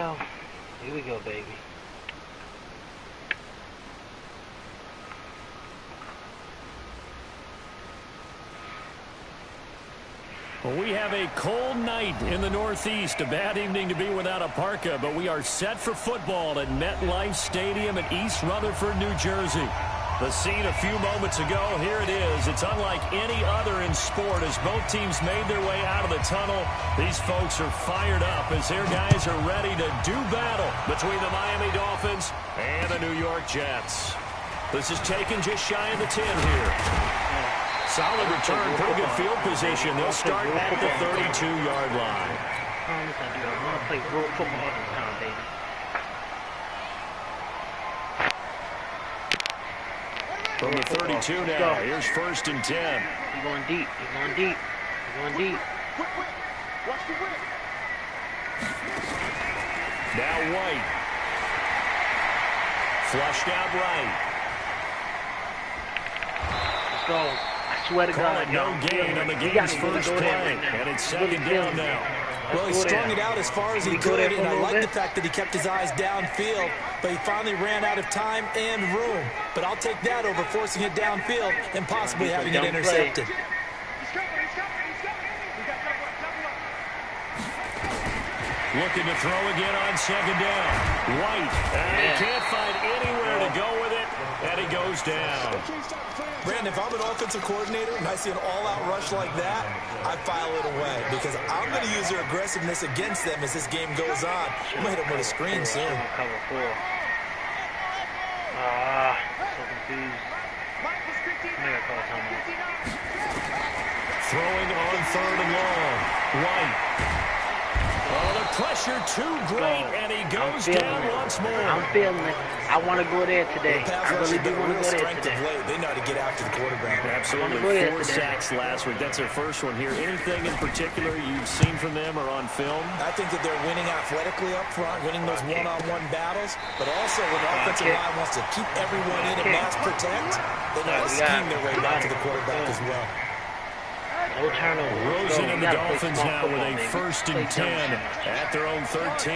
well. Here we go, baby. Well, we have a cold night in the Northeast. A bad evening to be without a parka, but we are set for football at MetLife Stadium in East Rutherford, New Jersey. The scene a few moments ago, here it is. It's unlike any other in sport as both teams made their way out of the tunnel. These folks are fired up as their guys are ready to do battle between the Miami Dolphins and the New York Jets. This is taken just shy of the 10 here. Solid return, pretty good field position. They'll start at the 32-yard line. I want to play real football this time, baby. From the 32 now, here's 1st and 10. He's going deep. He's going deep. He's going deep. Watch the whip. Now White. Flushed out right. Let's go. I swear to God, no gain on the game's first play, and it's 2nd down now. Well, he strung it out as far as he could, and I like the fact that he kept his eyes downfield, but he finally ran out of time and room. But I'll take that over forcing it downfield and possibly having it intercepted. Looking to throw again on 2nd down. White, and he can't find anywhere to go with it, and he goes down. Brandon, if I'm an offensive coordinator and I see an all-out rush like that, I file it away because I'm going to use their aggressiveness against them as this game goes on. I'm going to hit them with a screen soon. Cover 4. So confused. Throwing on 3rd and long. White. Oh, the pressure too great, and he goes down once more. I'm feeling it. I want to go there today. I really do want to go there today. They know how to get after the quarterback. Absolutely. 4 sacks last week. That's their first one here. Anything in particular you've seen from them or on film? I think that they're winning athletically up front, winning those one-on-one battles, but also when the offensive line wants to keep everyone in and mass protect, they know how to scheme their way back to the quarterback as well. No turnover. Rosen and the Dolphins now with a 1st and 10 at their own 13.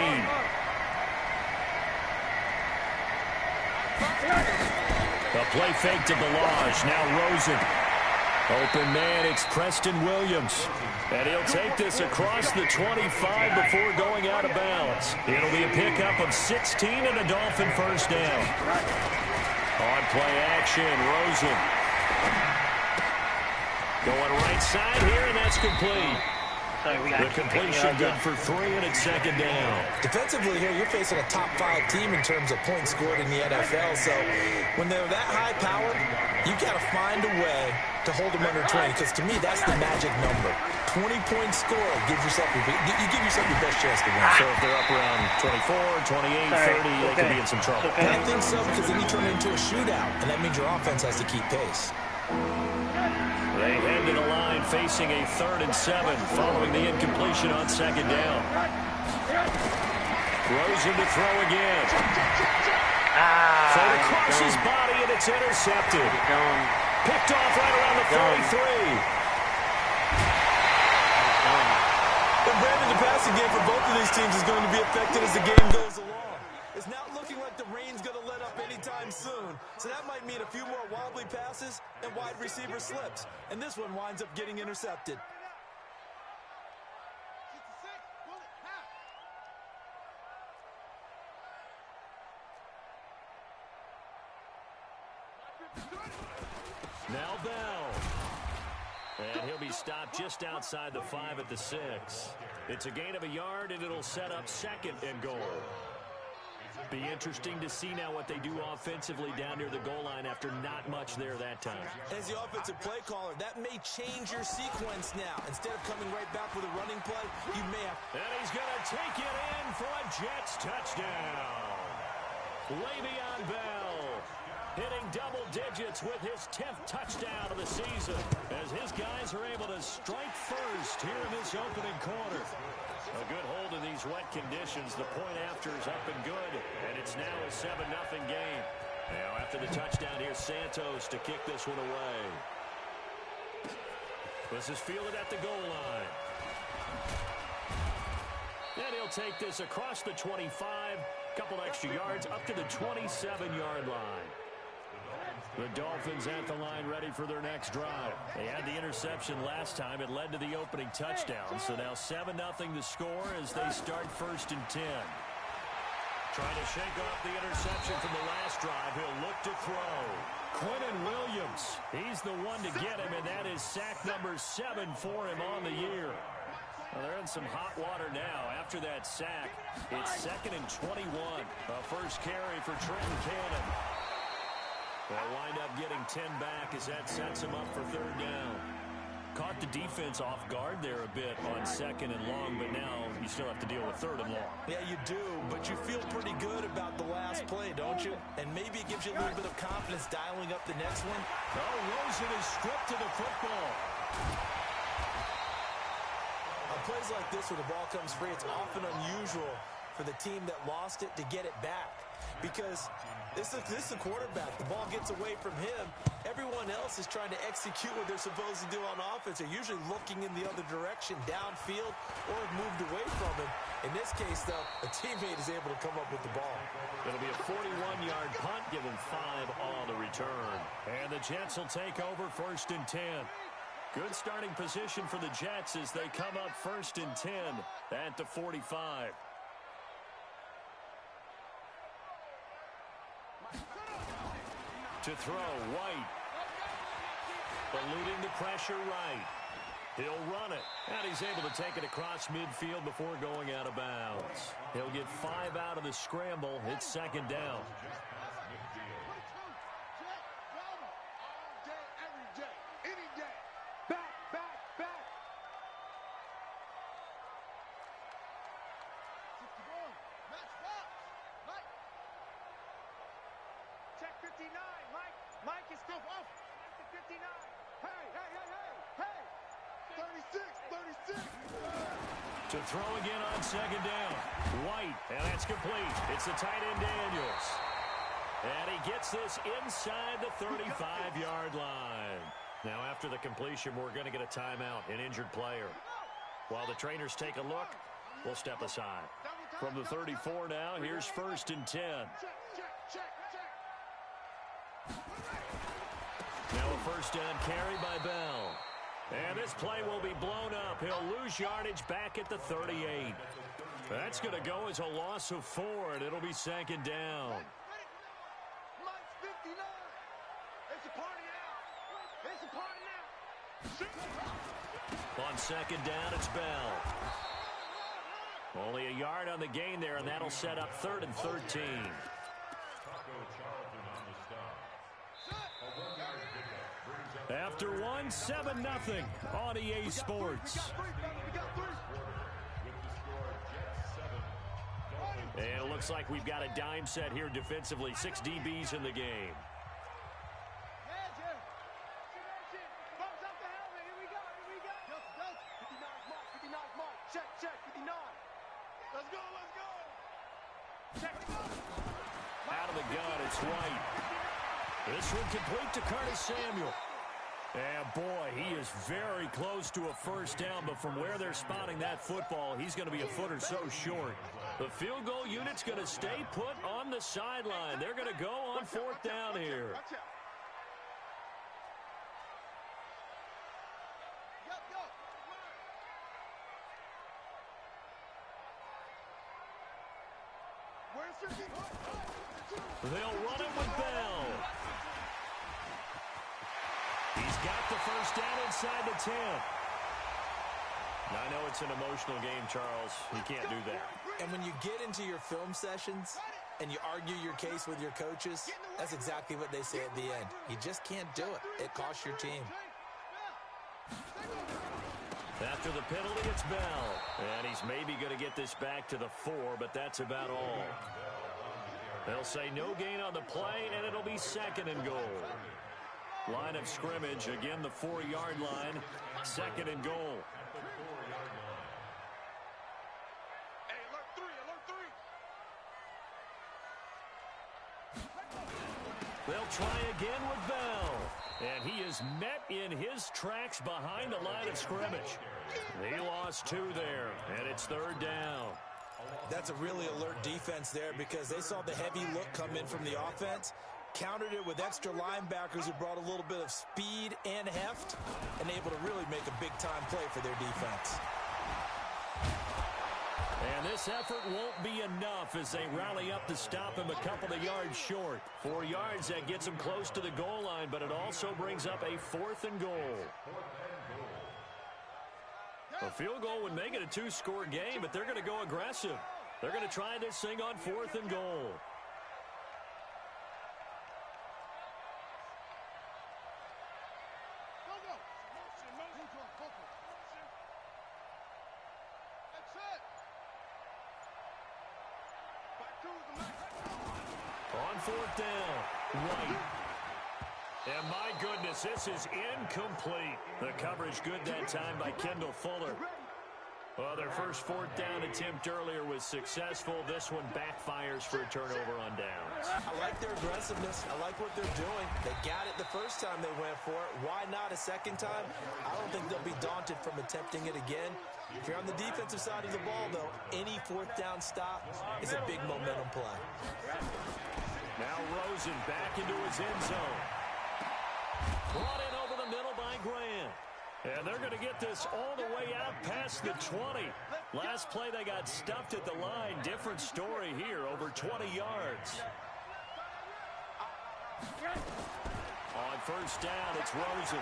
A play fake to Balazs. Now Rosen. Open man, it's Preston Williams. And he'll take this across the 25 before going out of bounds. It'll be a pickup of 16 and a Dolphin 1st down. On play action, Rosen. Going right side here, and that's complete. The completion good for 3, and it's 2nd down. Defensively here, you're facing a top-5 team in terms of points scored in the NFL. So when they're that high power, you've got to find a way to hold them under 20. Because to me, that's the magic number. 20-point score gives yourself you give yourself your best chance to win. So if they're up around 24, 28, 30, they could be in some trouble. I think so because then you turn it into a shootout, and that means your offense has to keep pace. They head to the line facing a 3rd and 7 following the incompletion on 2nd down. Rosen to throw again. Thrown across his body, and it's intercepted. Picked off right around the 43. And Brandon, the passing game for both of these teams is going to be affected as the game goes along. It's not looking like the rain's going to let up anytime soon. So that might mean a few more wobbly passes and wide receiver slips. And this one winds up getting intercepted. Now Bell. And he'll be stopped just outside the 5 at the 6. It's a gain of a yard, and it'll set up 2nd and goal. Be interesting to see now what they do offensively down near the goal line after not much there that time. As the offensive play caller, that may change your sequence now. Instead of coming right back with a running play, you may have... And he's going to take it in for a Jets touchdown. Le'Veon Bell hitting double digits with his 10th touchdown of the season as his guys are able to strike first here in this opening quarter. A good hold in these wet conditions. The point after is up and good, and it's now a 7-0 game. Now after the touchdown, here's Santos to kick this one away. This is fielded at the goal line. And he'll take this across the 25, couple extra yards up to the 27-yard line. The Dolphins at the line ready for their next drive. They had the interception last time. It led to the opening touchdown. So now 7-0 the score as they start 1st and 10. Trying to shake off the interception from the last drive. He'll look to throw. Quentin Williams, he's the one to get him, and that is sack number 7 for him on the year. Well, they're in some hot water now. After that sack, it's 2nd and 21. A first carry for Trenton Cannon. They'll wind up getting 10 back as that sets him up for 3rd down. Caught the defense off guard there a bit on 2nd and long, but now you still have to deal with 3rd and long. Yeah, you do, but you feel pretty good about the last play, don't you? And maybe it gives you a little bit of confidence dialing up the next one. Oh, Rosen is stripped to the football. On plays like this where the ball comes free, it's often unusual for the team that lost it to get it back. Because this is a quarterback. The ball gets away from him. Everyone else is trying to execute what they're supposed to do on offense. They're usually looking in the other direction, downfield, or have moved away from him. In this case, though, a teammate is able to come up with the ball. It'll be a 41-yard punt, given 5 on the return. And the Jets will take over 1st and 10. Good starting position for the Jets as they come up 1st and 10 at the 45. To throw, White. Eluding the pressure, right. He'll run it. And he's able to take it across midfield before going out of bounds. He'll get 5 out of the scramble. It's 2nd down. Check 59, Mike is still off. 59. Hey. 36. To throw again on 2nd down. White, and that's complete. It's the tight end Daniels. And he gets this inside the 35-yard line. Now after the completion, we're going to get a timeout, an injured player. While the trainers take a look, we'll step aside. From the 34 now, here's 1st and 10. Check. Now a 1st down carry by Bell. And this play will be blown up. He'll lose yardage back at the 38. That's going to go as a loss of 4, and it'll be 2nd down. Mike's 59. It's a party now. On 2nd down, it's Bell. Only a yard on the gain there, and that'll set up 3rd and 13. After 7-0 on EA Sports. And it looks like we've got a dime set here defensively. 6 DBs in the game. Let's go. Out of the gun, it's White. This one complete to Curtis Samuel. And boy, he is very close to a 1st down, but from where they're spotting that football, he's going to be a foot or so short. The field goal unit's going to stay put on the sideline. They're going to go on 4th down here. They'll run it with Bell. He's got the 1st down inside the 10. Now, I know it's an emotional game, Charles. You can't do that. And when you get into your film sessions and you argue your case with your coaches, that's exactly what they say at the end. You just can't do it. It costs your team. After the penalty, it's Bell. And he's maybe going to get this back to the 4, but that's about all. They'll say no gain on the play, and it'll be 2nd and goal. Line of scrimmage, again the 4-yard line, 2nd and goal. Hey, alert 3. They'll try again with Bell. And he is is met in his tracks behind the line of scrimmage. He lost 2 there, and it's 3rd down. That's a really alert defense there because they saw the heavy look come in from the offense, countered it with extra linebackers who brought a little bit of speed and heft, and able to really make a big-time play for their defense. And this effort won't be enough as they rally up to stop him a couple of yards short. 4 yards, that gets him close to the goal line, but it also brings up a 4th and goal. A field goal would make it a 2-score game, but they're going to go aggressive. They're going to try this thing on 4th and goal. On 4th down, White. And my goodness, this is incomplete. The coverage good that time by Kendall Fuller. Well, their first 4th down attempt earlier was successful. This one backfires for a turnover on downs. I like their aggressiveness. I like what they're doing. They got it the first time they went for it. Why not a second time? I don't think they'll be daunted from attempting it again. If you're on the defensive side of the ball, though, any 4th down stop is a big momentum play. Now Rosen back into his end zone. Brought in over the middle by Grant. And they're going to get this all the way out past the 20. Last play they got stuffed at the line. Different story here, over 20 yards. On 1st down, it's Rosen.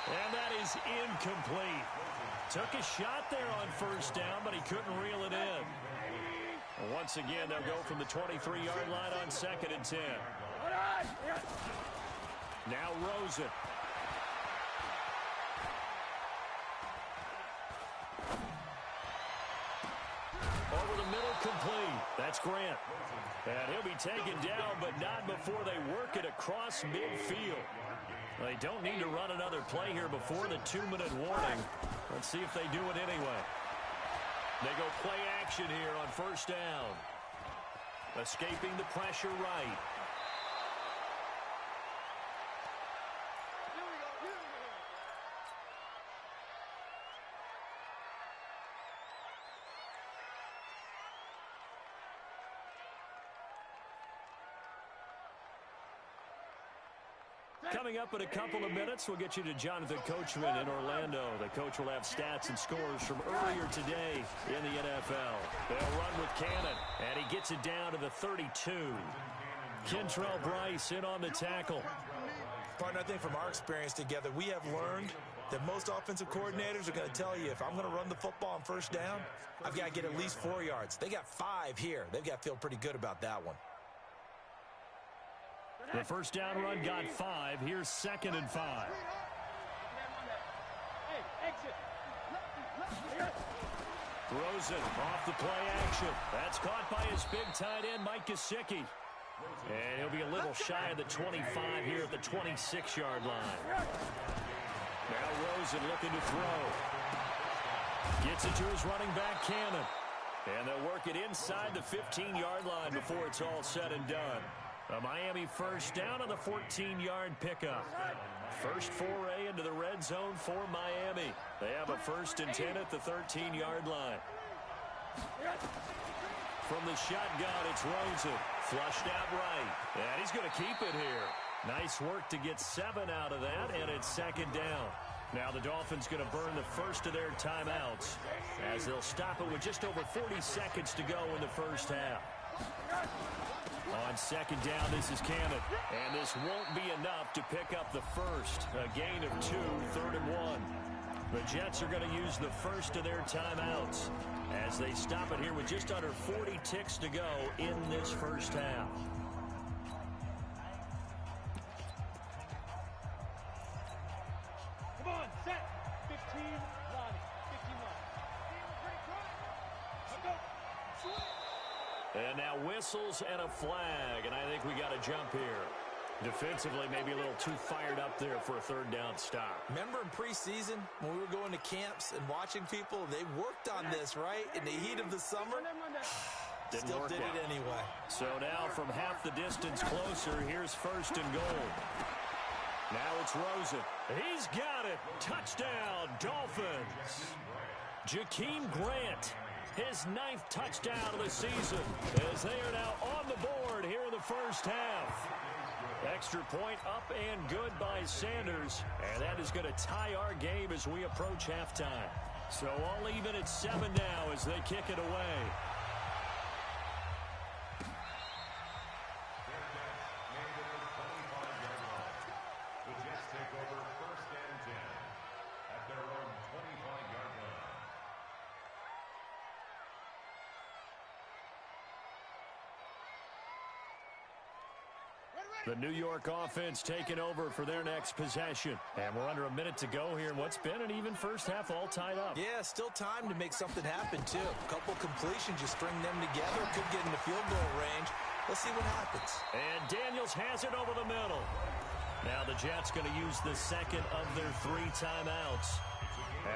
And that is incomplete. Took a shot there on 1st down, but he couldn't reel it in. Once again, they'll go from the 23-yard line on 2nd and 10. Now Rosen. Over the middle, complete. That's Grant. And he'll be taken down, but not before they work it across midfield. They don't need to run another play here before the 2-minute warning. Let's see if they do it anyway. They go play action here on 1st down. Escaping the pressure right. Coming up in a couple of minutes, we'll get you to Jonathan Coachman in Orlando. The coach will have stats and scores from earlier today in the NFL. They'll run with Cannon, and he gets it down to the 32. Kentrell Bryce in on the tackle. Partner, I think from our experience together, we have learned that most offensive coordinators are going to tell you, if I'm going to run the football on 1st down, I've got to get at least 4 yards. They got 5 here. They've got to feel pretty good about that one. The 1st down run got 5. Here's 2nd and 5. Rosen off the play action. That's caught by his big tight end, Mike Gesicki. And he'll be a little shy of the 25 here at the 26-yard line. Now Rosen looking to throw. Gets it to his running back, Cannon. And they'll work it inside the 15-yard line before it's all said and done. A Miami 1st down on the 14-yard pickup. First foray into the red zone for Miami. They have a 1st and 10 at the 13-yard line. From the shotgun, it's Rosen. Flushed out right. And he's going to keep it here. Nice work to get 7 out of that, and it's 2nd down. Now the Dolphins going to burn the first of their timeouts as they'll stop it with just over 40 seconds to go in the first half. On 2nd down, this is Cannon. And this won't be enough to pick up the first. A gain of 2, 3rd and 1. The Jets are going to use the first of their timeouts as they stop it here with just under 40 ticks to go in this first half. Come on, set. 15, line. 15 line. And now whistles and a flag, and I think we got a jump here. Defensively, maybe a little too fired up there for a 3rd down stop. Remember in preseason when we were going to camps and watching people, they worked on this, right? In the heat of the summer. Didn't work did out. it anyway. So now from half the distance closer, here's 1st and goal. Now it's Rosen. He's got it. Touchdown, Dolphins. Jakeem Grant, his 9th touchdown of the season, as they are now on the board here in the first half. Extra point up and good by Sanders, and that is going to tie our game as we approach halftime. So all even at 7 now as they kick it away. The New York offense taking over for their next possession. And we're under a minute to go here in what's been an even first half, all tied up. Yeah, still time to make something happen, too. A couple completions, you string them together, could get into field goal range. Let's see what happens. And Daniels has it over the middle. Now the Jets going to use the second of their 3 timeouts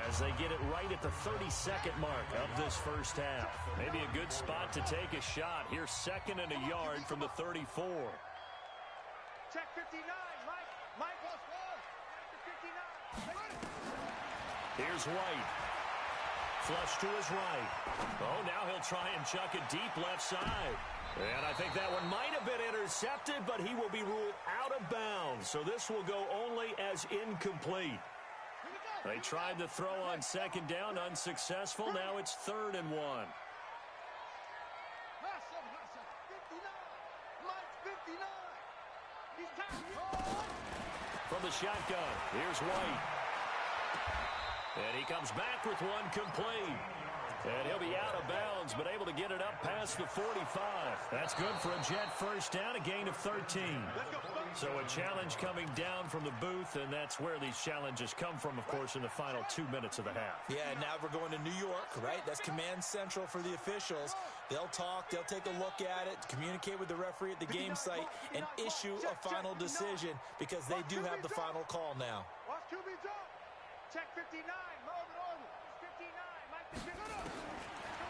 as they get it right at the 32nd mark of this first half. Maybe a good spot to take a shot. Here's 2nd and a yard from the 34. Check 59, Mike after 59. Here's White. Flush to his right. Oh, now he'll try and chuck it deep left side. And I think that one might have been intercepted, but he will be ruled out of bounds. So this will go only as incomplete. They tried to throw on 2nd down, unsuccessful. Now it's 3rd and 1. From the shotgun, here's White. And he comes back with one complete. And he'll be out of bounds, but able to get it up past the 45. That's good for a Jet first down, a gain of 13. So a challenge coming down from the booth, and that's where these challenges come from, of course, in the final 2 minutes of the half. Yeah, now we're going to New York, right? That's command central for the officials. They'll talk, they'll take a look at it, communicate with the referee at the game site, and issue a final decision because they do have the final call now. Watch QB jump. Check 59, Melvin 59, Mike the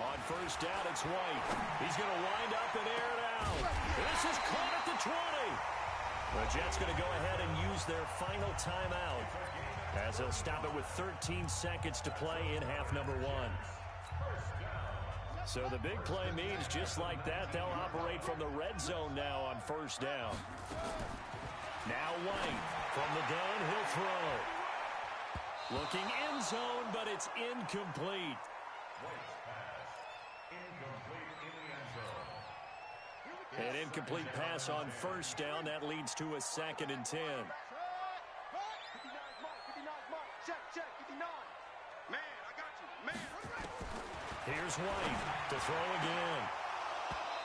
On first down, it's White. He's going to wind up and air it out. This is caught at the 20. The Jets going to go ahead and use their final timeout as they'll stop it with 13 seconds to play in half number 1. So the big play means just like that, they'll operate from the red zone now on first down. Now White from the gun, he'll throw. Looking end zone, but it's incomplete. An incomplete pass on first down. That leads to a 2nd and 10. Here's White to throw again.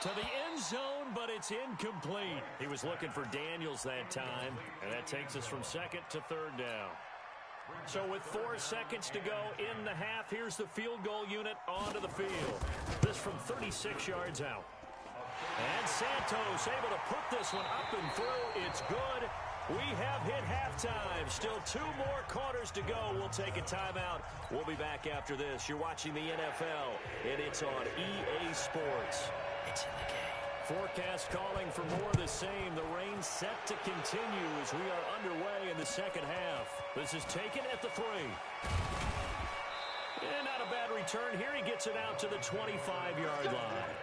To the end zone, but it's incomplete. He was looking for Daniels that time, and that takes us from 2nd to 3rd down. So with 4 seconds to go in the half, here's the field goal unit onto the field. This from 36 yards out. And Santos able to put this one up and through. It's good. We have hit halftime. Still 2 more quarters to go. We'll take a timeout. We'll be back after this. You're watching the NFL, and it's on EA Sports. It's in the game. Forecast calling for more of the same. The rain set to continue as we are underway in the second half. This is taken at the 3. And not a bad return here. He gets it out to the 25-yard line.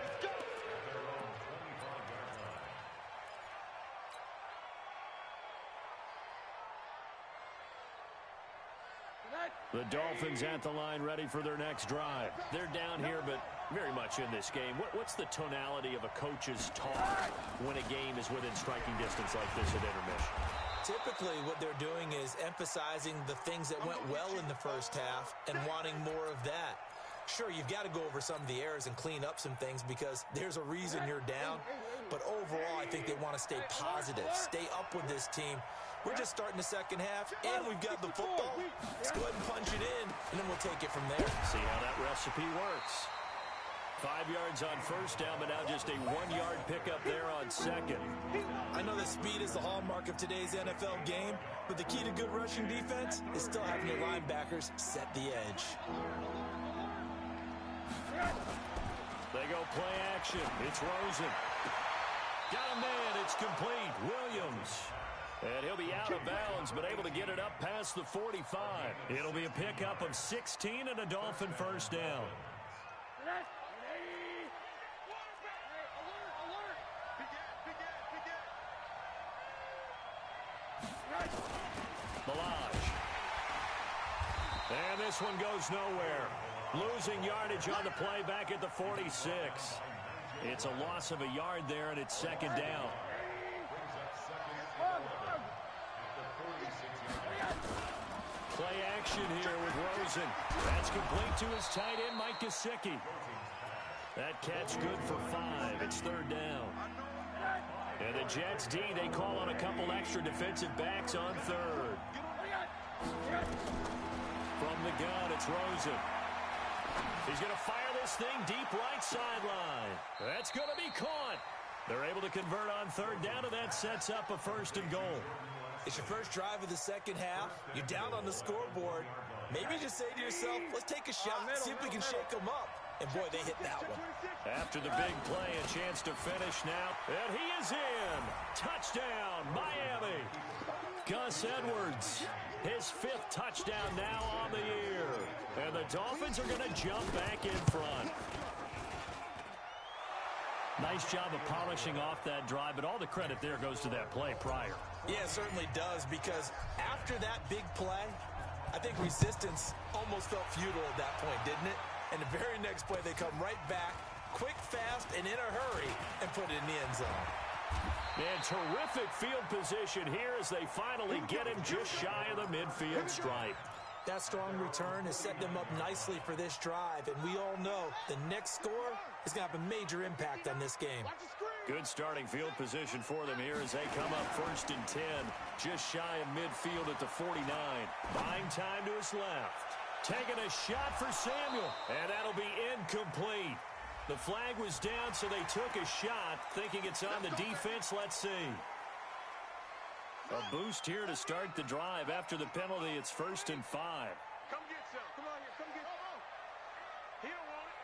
The Dolphins at the line ready for their next drive. They're down here, but very much in this game. What's the tonality of a coach's talk when a game is within striking distance like this at intermission? Typically, what they're doing is emphasizing the things that went well in the first half and wanting more of that. Sure, you've got to go over some of the errors and clean up some things because there's a reason you're down. But overall, I think they want to stay positive, stay up with this team. We're just starting the second half, and we've got the football. Let's go ahead and punch it in, and then we'll take it from there. See how that recipe works. 5 yards on first down, but now just a 1-yard pickup there on 2nd. I know that speed is the hallmark of today's NFL game, but the key to good rushing defense is still having your linebackers set the edge. They go play action. It's Rosen. Got a man. It's complete. Williams. And he'll be out of bounds, but able to get it up past the 45. It'll be a pickup of 16 and a Dolphin first down. Malage. And this one goes nowhere. Losing yardage on the play back at the 46. It's a loss of a yard there, and it's second down. Play action here with Rosen. That's complete to his tight end, Mike Gesicki. That catch good for 5. It's third down. And the Jets D, they call on a couple extra defensive backs on third. From the gun, it's Rosen. He's going to fire this thing deep right sideline. That's going to be caught. They're able to convert on third down, and that sets up a first and goal. It's your first drive of the second half. You're down on the scoreboard. Maybe just say to yourself, let's take a shot, see if we can shake them up. And, boy, they hit that one. After the big play, a chance to finish now. And he is in. Touchdown, Miami. Gus Edwards, his 5th touchdown now on the year. And the Dolphins are going to jump back in front. Nice job of polishing off that drive, but all the credit there goes to that play prior. Yeah, it certainly does, because after that big play, I think resistance almost felt futile at that point, didn't it? And the very next play, they come right back, quick, fast, and in a hurry, and put it in the end zone. And terrific field position here as they finally get him just shy of the midfield stripe. That strong return has set them up nicely for this drive, and we all know the next score is going to have a major impact on this game. Good starting field position for them here as they come up 1st and 10, just shy of midfield at the 49. Buying time to his left. Taking a shot for Samuel, and that'll be incomplete. The flag was down, so they took a shot, thinking it's on the defense. Let's see. A boost here to start the drive. After the penalty, it's 1st and 5. Come get some. Come on here. Come get some. He don't want it.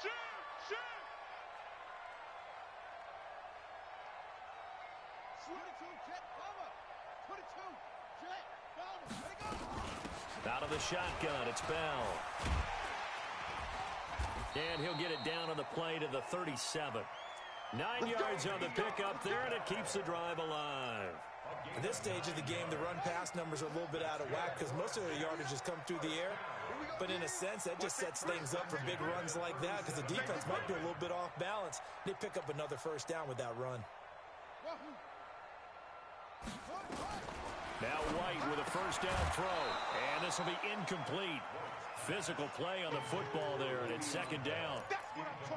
Shoot! Shoot! 22, jet, cover. 22, jet, cover. Let it go. Out of the shotgun, it's Bell. And he'll get it down on the play to the 37. 9 yards on the pickup there, and it keeps the drive alive. At this stage of the game, the run-pass numbers are a little bit out of whack because most of their yardage has come through the air. But in a sense, that just sets things up for big runs like that because the defense might be a little bit off balance. They pick up another first down with that run. Now White with a first down throw, and this will be incomplete. Physical play on the football there, and it's second down.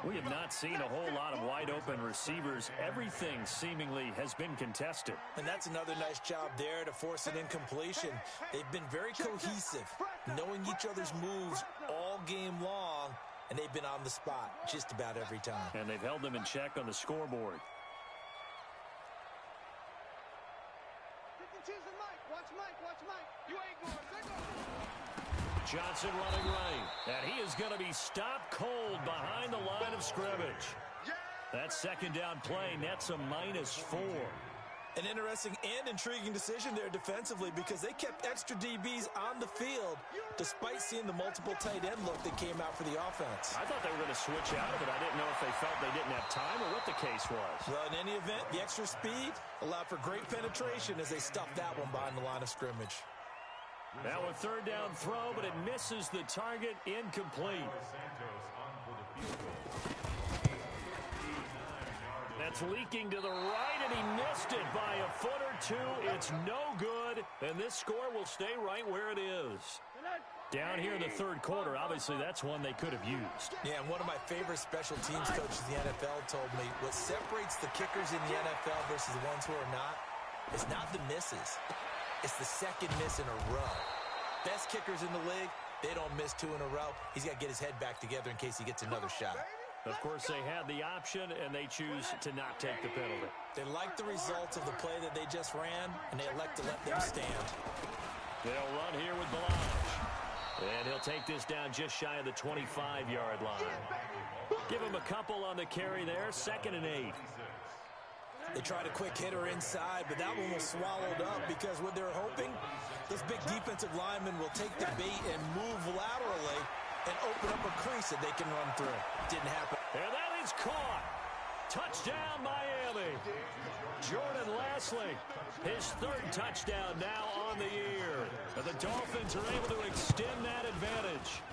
We have not seen a whole lot of wide-open receivers. Everything seemingly has been contested. And that's another nice job there to force an incompletion. They've been very cohesive, knowing each other's moves all game long, and they've been on the spot just about every time. And they've held them in check on the scoreboard. Watch Mike, watch Mike. You ain't going. They're going. Johnson running right. And he is going to be stopped cold behind the line of scrimmage. That second down play nets a -4. An interesting and intriguing decision there defensively because they kept extra DBs on the field despite seeing the multiple tight end look that came out for the offense. I thought they were going to switch out of it. I didn't know if they felt they didn't have time or what the case was. Well, in any event, the extra speed allowed for great penetration as they stuffed that one behind the line of scrimmage. Now a third down throw, but it misses the target, incomplete. That's leaking to the right, and he missed it by a foot or two. It's no good, and this score will stay right where it is. Down here in the third quarter, obviously that's one they could have used. Yeah, and one of my favorite special teams coaches in the NFL told me what separates the kickers in the NFL versus the ones who are not is not the misses. It's the second miss in a row. Best kickers in the league, they don't miss 2 in a row. He's got to get his head back together in case he gets another shot. Of course, they had the option, and they choose to not take the penalty. They like the results of the play that they just ran, and they elect to let them stand. They'll run here with Balaj. And he'll take this down just shy of the 25-yard line. Give him a couple on the carry there, 2nd and 8. They tried a quick hitter inside, but that one was swallowed up because what they're hoping, those big defensive linemen will take the bait and move laterally and open up a crease that they can run through. Didn't happen. And that is caught. Touchdown, Miami. Jordan Lasley, his 3rd touchdown now on the year. And the Dolphins are able to extend that advantage.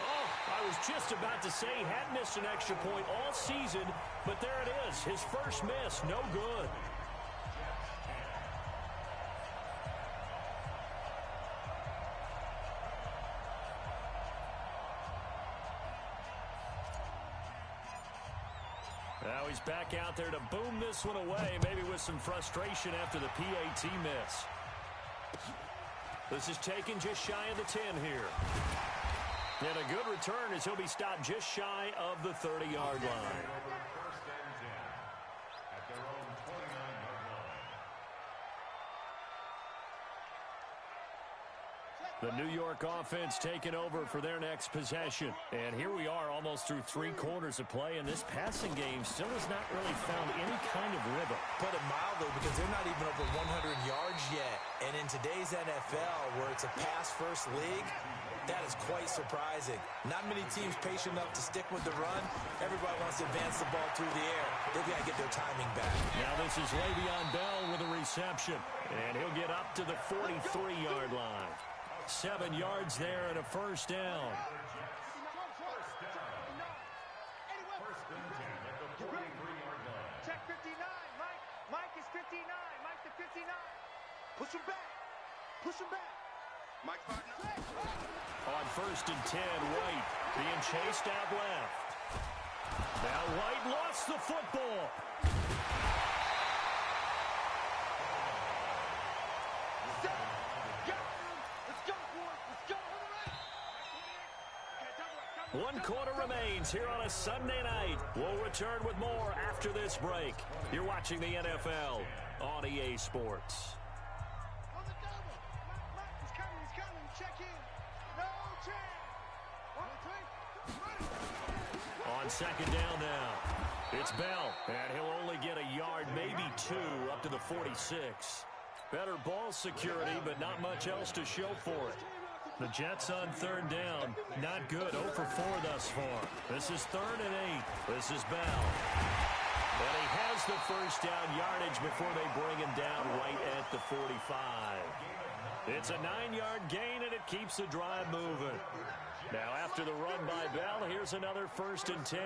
Oh, I was just about to say he had missed an extra point all season, but there it is. His first miss, no good. Now he's back out there to boom this one away, maybe with some frustration after the PAT miss. This is taken just shy of the 10 here. And a good return as he'll be stopped just shy of the 30-yard line. The New York offense taking over for their next possession. And here we are almost through 3 quarters of play, and this passing game still has not really found any kind of rhythm. Put it mildly, because they're not even over 100 yards yet. And in today's NFL, where it's a pass-first league, that is quite surprising. Not many teams patient enough to stick with the run. Everybody wants to advance the ball through the air. They've got to get their timing back. Now this is Le'Veon Bell with a reception. And he'll get up to the 43-yard line. 7 yards there and a first down. Check 59, Mike. Mike is 59. Mike to 59. Push him back. Push him back. Mike's partner. On 1st and 10, White being chased out left. Now White lost the football. One quarter remains here on a Sunday night. We'll return with more after this break. You're watching the NFL on EA Sports. On the double. Mike, he's coming, he's coming. Check in. No chance. 1, 2, 3. On 2nd down now, it's Bell, and he'll only get a yard, maybe 2, up to the 46. Better ball security, but not much else to show for it. The Jets on 3rd down, not good, 0 for 4 thus far. This is 3rd and 8. This is Bell. And he has the first down yardage before they bring him down right at the 45. It's a 9-yard gain, and it keeps the drive moving. Now after the run by Bell, here's another 1st and 10.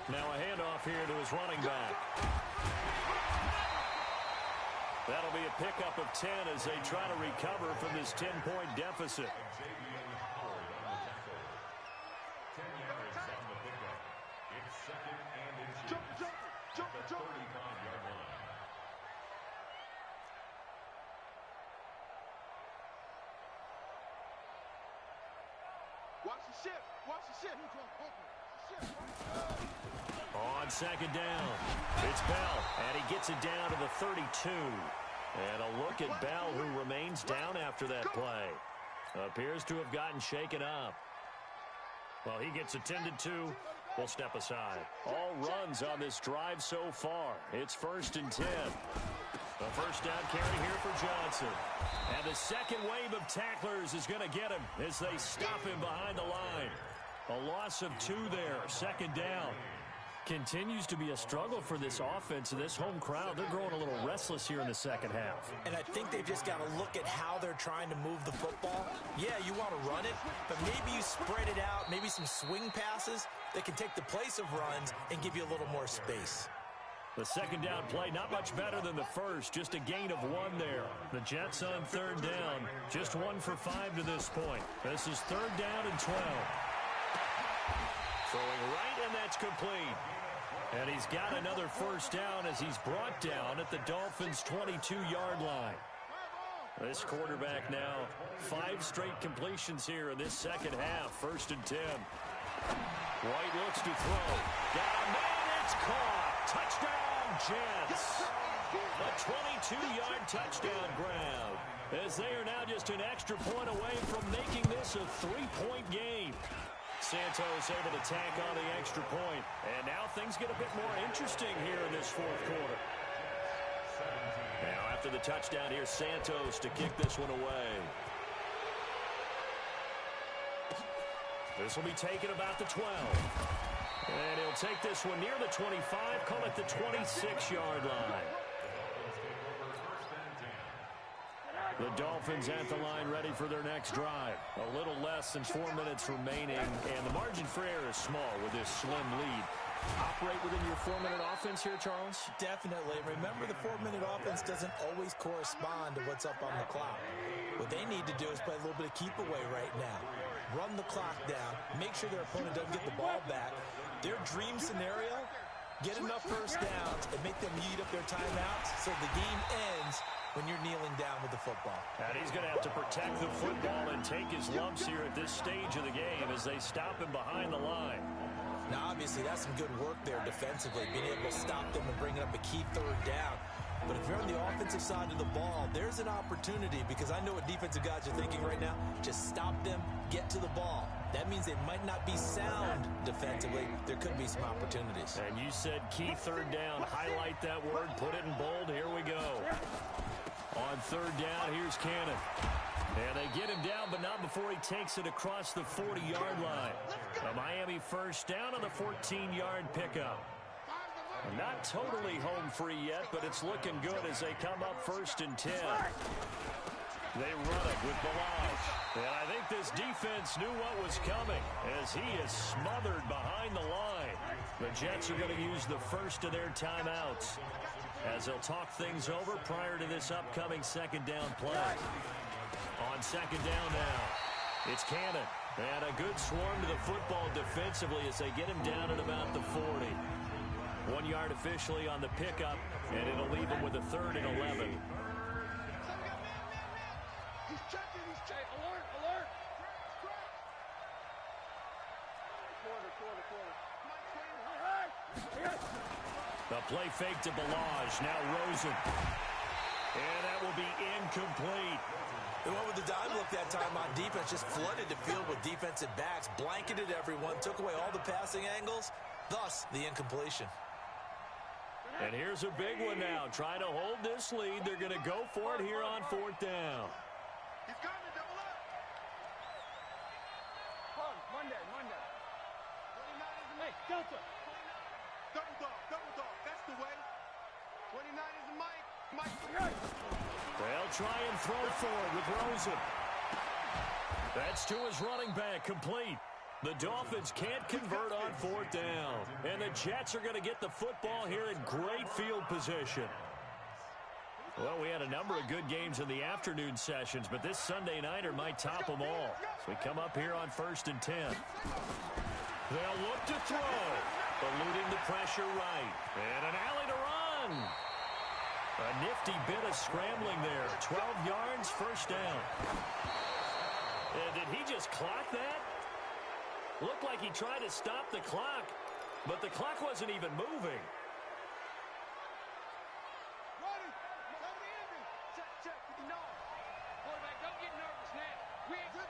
Now a handoff here to his running back. That'll be a pickup of 10 as they try to recover from this 10-point deficit. Watch the ship. Watch the ship. On 2nd down, it's Bell, and he gets it down to the 32. And a look at Bell, who remains down after that play. Appears to have gotten shaken up. Well, he gets attended to. We'll step aside. All runs on this drive so far. It's 1st and 10. The first down carry here for Johnson. And the second wave of tacklers is going to get him as they stop him behind the line. A loss of 2 there, 2nd down. Continues to be a struggle for this offense and this home crowd. They're growing a little restless here in the second half. And I think they've just got to look at how they're trying to move the football. Yeah, you want to run it, but maybe you spread it out, maybe some swing passes that can take the place of runs and give you a little more space. The second down play, not much better than the first. Just a gain of 1 there. The Jets on 3rd down. Just 1 for 5 to this point. This is 3rd down and 12. Throwing right, and that's complete. And he's got another first down as he's brought down at the Dolphins' 22-yard line. This quarterback now, 5 straight completions here in this second half. 1st and 10. White looks to throw. Got a man, it's caught. Touchdown, Jets. A 22-yard touchdown grab. as they are now just an extra point away from making this a 3-point game. Santos able to tack on the extra point. And now things get a bit more interesting here in this fourth quarter. Now after the touchdown, here's Santos to kick this one away. This will be taken about the 12. And he'll take this one near the 25, call it the 26-yard line. The Dolphins at the line ready for their next drive. A little less than 4 minutes remaining, and the margin for error is small with this slim lead. Operate within your 4-minute offense here, Charles? Definitely. Remember, the 4-minute offense doesn't always correspond to what's up on the clock. What they need to do is play a little bit of keep away right now. Run the clock down. Make sure their opponent doesn't get the ball back. Their dream scenario, get enough first downs and make them eat up their timeouts so the game ends when you're kneeling down with the football. And he's going to have to protect the football and take his lumps here at this stage of the game as they stop him behind the line. Now, obviously, that's some good work there defensively, being able to stop them and bring up a key third down. But if you're on the offensive side of the ball, there's an opportunity, because I know what defensive guys are thinking right now. Just stop them, get to the ball. That means they might not be sound defensively. There could be some opportunities. And you said key third down. Highlight that word, put it in bold. Here we go. On third down, here's Cannon. And they get him down, but not before he takes it across the 40-yard line. A Miami first down on the 14-yard pickup. Not totally home free yet, but it's looking good as they come up 1st and 10. They run it with Balaj. And I think this defense knew what was coming as he is smothered behind the line. The Jets are going to use the first of their timeouts as they'll talk things over prior to this upcoming second down play. On second down now, it's Cannon. And a good swarm to the football defensively as they get him down at about the 40. 1 yard officially on the pickup, and it'll leave him with a 3rd and 11. He's checking. Alert. The play fake to Balaj. Now Rosen. And that will be incomplete. They went with the dime look that time on defense, just flooded the field with defensive backs, blanketed everyone, took away all the passing angles, thus the incompletion. And here's a big one now. Trying to hold this lead. They're going to go for it here on 4th down. He's got to double up. Monday. 29 is the Mike. Delta. Double dog. That's the way. 29 is the Mike. They'll try and throw forward with Rosen. That's to his running back, complete. The Dolphins can't convert on 4th down. And the Jets are going to get the football here in great field position. Well, we had a number of good games in the afternoon sessions, but this Sunday nighter might top them all. So we come up here on 1st and 10. They'll look to throw. Eluding the pressure right. And an alley to run. A nifty bit of scrambling there. 12 yards, 1st down. And did he just clock that? Looked like he tried to stop the clock, but the clock wasn't even moving. Check. 59. Quarterback, don't get nervous now. We ain't good.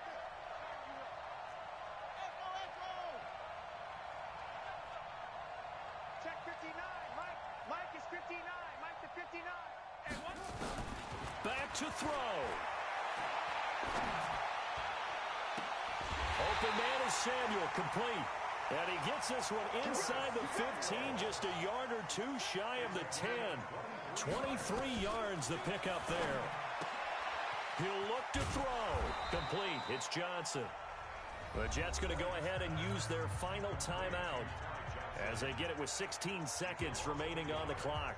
Check 59. Mike is 59. Mike to 59. And one. Back to throw. Open man is Samuel, complete. And he gets this one inside the 15, just a yard or two shy of the 10. 23 yards the pickup there. He'll look to throw. Complete. It's Johnson. The Jets going to go ahead and use their final timeout as they get it with 16 seconds remaining on the clock.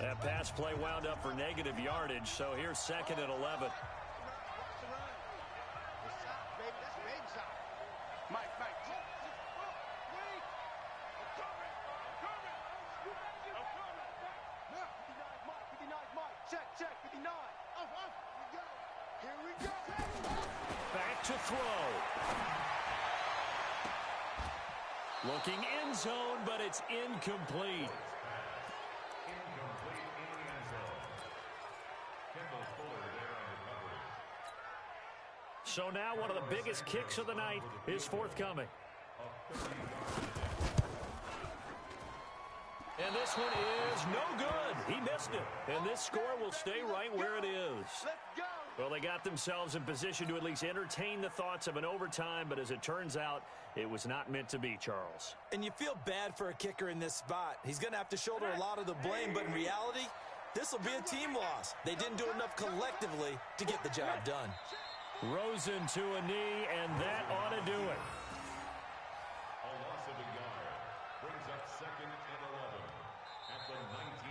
That pass play wound up for negative yardage, so here's 2nd and 11. Mike. Check. 59. Here we go. Back to throw. Looking end zone, but it's incomplete. So now one of the biggest kicks of the night is forthcoming. And this one is no good. He missed it. And this score will stay right where it is. Let's go. Well, they got themselves in position to at least entertain the thoughts of an overtime, but as it turns out, it was not meant to be, Charles. And you feel bad for a kicker in this spot. He's going to have to shoulder a lot of the blame, but in reality, this will be a team loss. They didn't do enough collectively to get the job done. Rosen to a knee, and that ought to do it. A loss of a yard brings up 2nd and 11 at the 19.